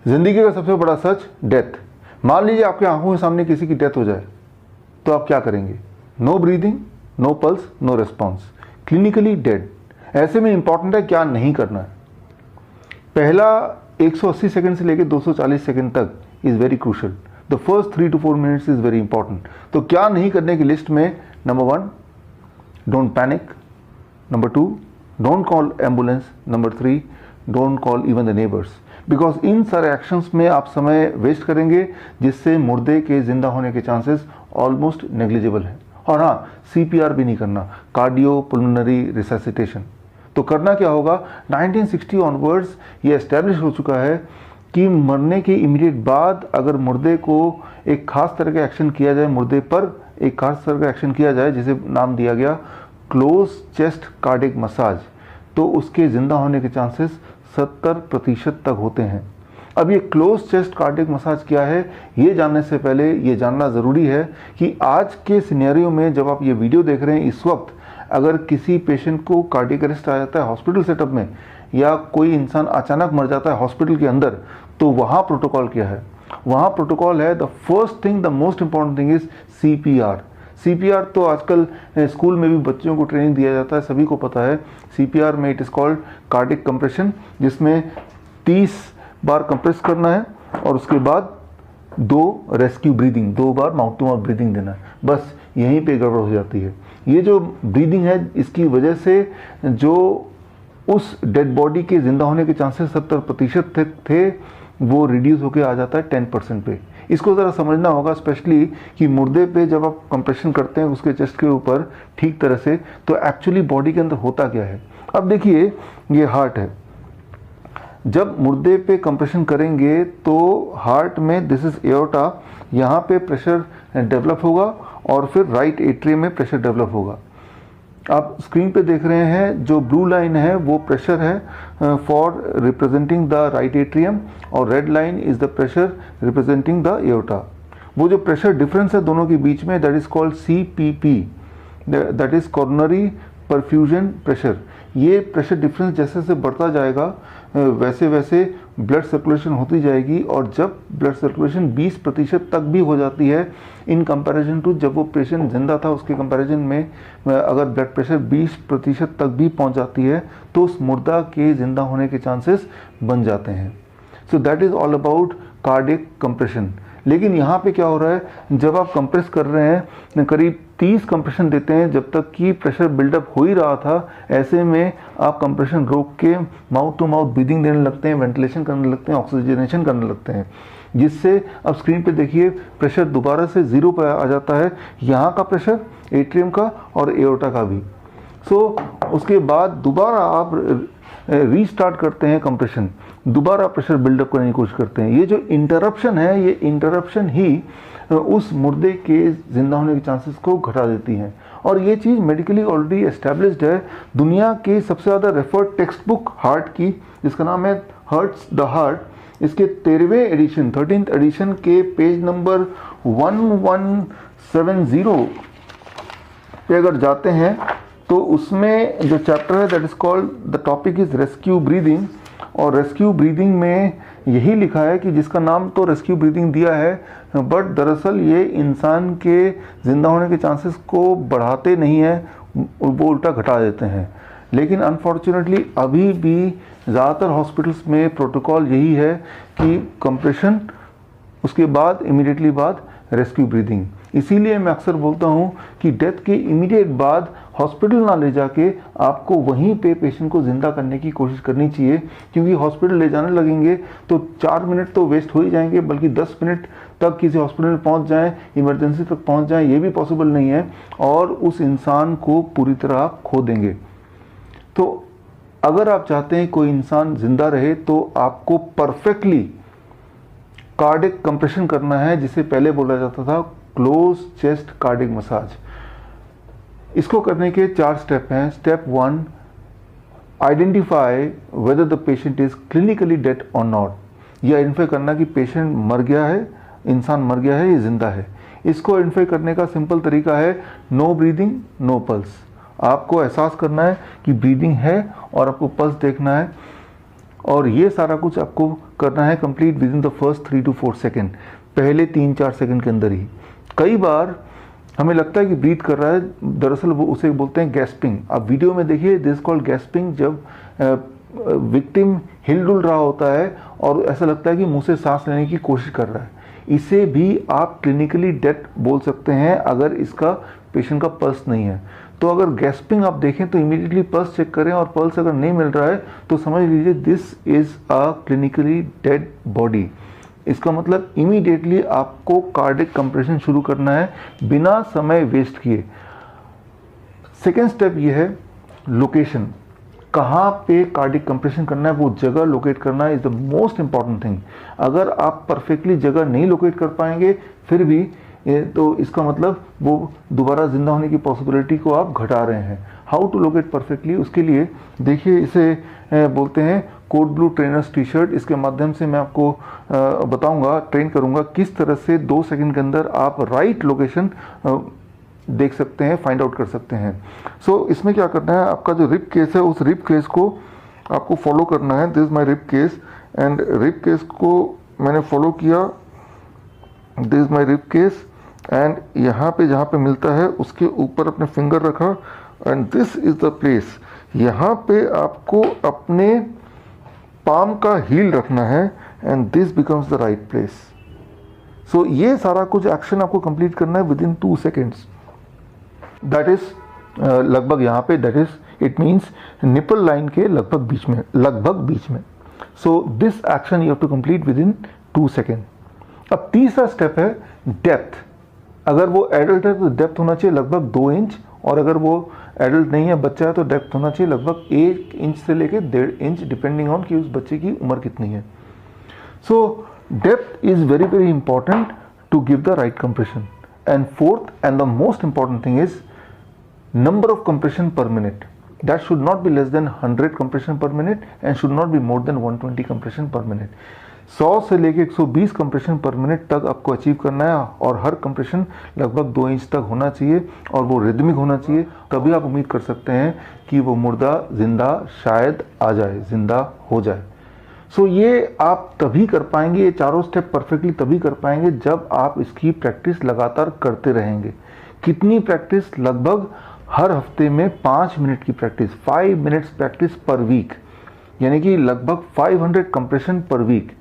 ज़िंदगी का सबसे बड़ा सच, डेथ। मान लीजिए आपके आंखों के सामने किसी की डेथ हो जाए तो आप क्या करेंगे? No breathing, no pulse, no response, clinically dead. ऐसे में इंपॉर्टेंट है क्या नहीं करना है। पहला 180 सेकंड से लेकर 240 सेकंड तक is very crucial. The first 3 to 4 minutes is very important. तो क्या नहीं करने की लिस्ट में, number 1, don't panic. Number 2, don't call ambulance. Number 3, don't call even the neighbours, because in सारे एक्शंस में आप समय वेस्ट करेंगे जिससे मुर्दे के जिंदा होने के चांसेस ऑलमोस्ट नेग्लिजिबल हैं। और हाँ, सीपीआर भी नहीं करना, कार्डियो पुल्मोनरी रिससिटेशन। तो करना क्या होगा? 1960 ऑनवर्ड्स ये एस्टेब्लिश हो चुका है कि मरने के इमीडिएट बाद अगर मुर्दे को एक खास तरह का एक्शन किया जाए, मुर्दे पर एक खास तरह का एक्शन किया जाए जिसे नाम दिया गया क्लोज चेस्ट कार्डियक मसाज, तो उसके ज़िंदा होने के चांसेस 70% तक होते हैं। अब ये क्लोज चेस्ट कार्डियक मसाज क्या है, ये जानने से पहले ये जानना ज़रूरी है कि आज के सिनेरियो में जब आप ये वीडियो देख रहे हैं इस वक्त, अगर किसी पेशेंट को कार्डियक अरेस्ट आ जाता है हॉस्पिटल सेटअप में, या कोई इंसान अचानक मर जाता है हॉस्पिटल के अंदर, तो वहाँ प्रोटोकॉल क्या है? वहाँ प्रोटोकॉल है, the first thing, the most important thing is CPR. CPR तो आजकल स्कूल में भी बच्चों को ट्रेनिंग दिया जाता है, सभी को पता है। सीपीआर में it is called cardiac compression, जिसमें 30 बार कंप्रेस करना है और उसके बाद 2 रेस्क्यू ब्रीदिंग, 2 बार माउथ टू माउथ ब्रीदिंग देना है। बस यहीं पे गड़बड़ हो जाती है। ये जो ब्रीदिंग है, इसकी वजह से जो उस डेड बॉडी के ज़िंदा होने के चांसेस 70% थे वो रिड्यूस होकर आ जाता है 10% पे। इसको ज़रा समझना होगा, स्पेशली कि मुर्दे पे जब आप कंप्रेशन करते हैं उसके चेस्ट के ऊपर ठीक तरह से, तो एक्चुअली बॉडी के अंदर होता क्या है। अब देखिए, ये हार्ट है। जब मुर्दे पे कंप्रेशन करेंगे तो हार्ट में, दिस इज एओर्टा, यहाँ पे प्रेशर डेवलप होगा और फिर राइट एट्रियम में प्रेशर डेवलप होगा। आप स्क्रीन पे देख रहे हैं जो ब्लू लाइन है वो प्रेशर है for representing the right atrium, और red line is the pressure representing the aorta. वो जो प्रेशर डिफरेंस है दोनों के बीच में, that is called CPP, that is coronary perfusion pressure. ये प्रेशर डिफरेंस जैसे जैसे बढ़ता जाएगा वैसे वैसे ब्लड सर्कुलेशन होती जाएगी, और जब ब्लड सर्कुलेशन 20% तक भी हो जाती है इन कंपैरिजन टू जब वो पेशेंट जिंदा था, उसके कंपैरिजन में अगर ब्लड प्रेशर 20% तक भी पहुंच जाती है तो उस मुर्दा के जिंदा होने के चांसेस बन जाते हैं। So that is all about cardiac compression. लेकिन यहाँ पे क्या हो रहा है, जब आप कंप्रेस कर रहे हैं, करीब 30 कंप्रेशन देते हैं जब तक कि प्रेशर बिल्डअप हो ही रहा था, ऐसे में आप कंप्रेशन रोक के माउथ टू माउथ ब्रीदिंग देने लगते हैं, वेंटिलेशन करने लगते हैं, ऑक्सीजनेशन करने लगते हैं, जिससे अब स्क्रीन पे देखिए प्रेशर दोबारा से 0 पर आ जाता है, यहाँ का प्रेशर, एट्रियम का और एओर्टा का भी। उसके बाद दोबारा आप रीस्टार्ट करते हैं कंप्रेशन, दोबारा प्रेशर बिल्डअप करने की कोशिश करते हैं। ये जो इंटरप्शन है, ये इंटरप्शन ही उस मुर्दे के जिंदा होने के चांसेस को घटा देती हैं, और ये चीज़ मेडिकली ऑलरेडी एस्टेब्लिश्ड है। दुनिया की सबसे ज़्यादा रेफर्ड टेक्स्ट बुक हार्ट की, जिसका नाम है हर्ट्स द हार्ट, इसके 13वें एडिशन, 13th एडिशन के पेज नंबर 1170 पे अगर जाते हैं तो उसमें जो चैप्टर है that is called, the topic is rescue breathing, और रेस्क्यू ब्रीदिंग में यही लिखा है कि जिसका नाम तो रेस्क्यू ब्रीदिंग दिया है, बट दरअसल ये इंसान के ज़िंदा होने के चांसेस को बढ़ाते नहीं है, वो उल्टा घटा देते हैं। लेकिन अनफॉर्चुनेटली अभी भी ज़्यादातर हॉस्पिटल्स में प्रोटोकॉल यही है कि कंप्रेशन, उसके बाद इमीडिएटली बाद रेस्क्यू ब्रीदिंग। इसीलिए मैं अक्सर बोलता हूँ कि डेथ के इमीडिएट बाद हॉस्पिटल ना ले जाके आपको वहीं पे पेशेंट को ज़िंदा करने की कोशिश करनी चाहिए, क्योंकि हॉस्पिटल ले जाने लगेंगे तो 4 मिनट तो वेस्ट हो ही जाएंगे, बल्कि 10 मिनट तक किसी हॉस्पिटल में पहुँच जाएँ, इमरजेंसी तक पहुँच जाएँ, ये भी पॉसिबल नहीं है, और उस इंसान को पूरी तरह आप खो देंगे। तो अगर आप चाहते हैं कोई इंसान ज़िंदा रहे तो आपको परफेक्टली कार्डियक कंप्रेशन करना है, जिसे पहले बोला जाता था क्लोज चेस्ट कार्डियक मसाज। इसको करने के 4 स्टेप हैं। Step 1, identify whether the patient is clinically dead और नॉट। ये आइडेंटिफाई करना कि पेशेंट मर गया है, इंसान मर गया है, ये जिंदा है। इसको आइडेंटिफाई करने का सिंपल तरीका है नो ब्रीदिंग नो पल्स। आपको एहसास करना है कि ब्रीदिंग है और आपको पल्स देखना है, और ये सारा कुछ आपको करना है complete with in the first 3 to 4 second, पहले 3-4 सेकेंड के अंदर ही। कई बार हमें लगता है कि ब्रीथ कर रहा है, दरअसल वो उसे बोलते हैं गैस्पिंग। आप वीडियो में देखिए, दिस कॉल्ड गैस्पिंग, जब विक्टिम हिलडुल रहा होता है और ऐसा लगता है कि मुंह से सांस लेने की कोशिश कर रहा है। इसे भी आप क्लिनिकली डेथ बोल सकते हैं अगर इसका पेशेंट का पल्स नहीं है। तो अगर गैस्पिंग आप देखें तो इमीडिएटली पल्स चेक करें, और पल्स अगर नहीं मिल रहा है तो समझ लीजिए this is a clinically dead body. इसका मतलब इमीडिएटली आपको कार्डिक कंप्रेशन शुरू करना है बिना समय वेस्ट किए। सेकेंड स्टेप ये है लोकेशन, कहाँ पे कार्डिक कंप्रेशन करना है, वो जगह लोकेट करना is the most important thing. अगर आप परफेक्टली जगह नहीं लोकेट कर पाएंगे फिर भी तो इसका मतलब वो दोबारा जिंदा होने की पॉसिबिलिटी को आप घटा रहे हैं। हाउ टू लोकेट परफेक्टली, उसके लिए देखिए इसे बोलते हैं code blue trainers T shirt. इसके माध्यम से मैं आपको बताऊंगा, ट्रेन करूंगा किस तरह से 2 सेकंड के अंदर आप राइट लोकेशन देख सकते हैं, फाइंड आउट कर सकते हैं। सो इसमें क्या करना है, आपका जो रिप केस है उस रिप केस को आपको फॉलो करना है। This is my rib cage, and rib cage को मैंने फॉलो किया। This is my rib cage, and यहाँ पे जहाँ पे मिलता है उसके ऊपर अपने फिंगर रखा, and this is the place. यहाँ पे आपको अपने पाम का हील रखना है, and this becomes the right place. So ये सारा कुछ एक्शन आपको कंप्लीट करना है within 2 seconds. That is लगभग यहाँ पे, that is it means nipple line के लगभग बीच में। So this action you have to complete within 2 second. अब तीसरा स्टेप है डेप्थ। अगर वो एडल्ट है तो डेप्थ होना चाहिए लगभग 2 इंच, और अगर वो एडल्ट नहीं है, बच्चा है, तो डेप्थ होना चाहिए लगभग 1 इंच से लेकर 1.5 इंच, डिपेंडिंग ऑन कि उस बच्चे की उम्र कितनी है। So depth is very very important to give the right compression. And fourth and the most important thing is number of compression per minute. That should not be less than 100 compression per minute and should not be more than 120 compression per minute. 100 से लेके 120 compression पर minute तक आपको achieve करना है, और हर compression लगभग 2 inch तक होना चाहिए और वो रिदमिक होना चाहिए। तभी आप उम्मीद कर सकते हैं कि वो मुर्दा जिंदा शायद आ जाए, जिंदा हो जाए। सो ये आप तभी कर पाएंगे, ये चारों स्टेप परफेक्टली तभी कर पाएंगे जब आप इसकी प्रैक्टिस लगातार करते रहेंगे। कितनी प्रैक्टिस? लगभग हर हफ्ते में 5 मिनट की practice, 5 minutes practice per week, यानी कि लगभग 500 कंप्रेशन पर वीक।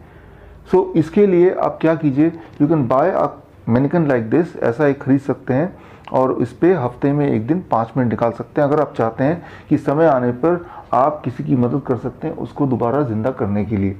सो इसके लिए आप क्या कीजिए, you can buy a mannequin like this, ऐसा एक खरीद सकते हैं और इस पे हफ्ते में 1 दिन 5 मिनट निकाल सकते हैं। अगर आप चाहते हैं कि समय आने पर आप किसी की मदद कर सकते हैं उसको दोबारा जिंदा करने के लिए।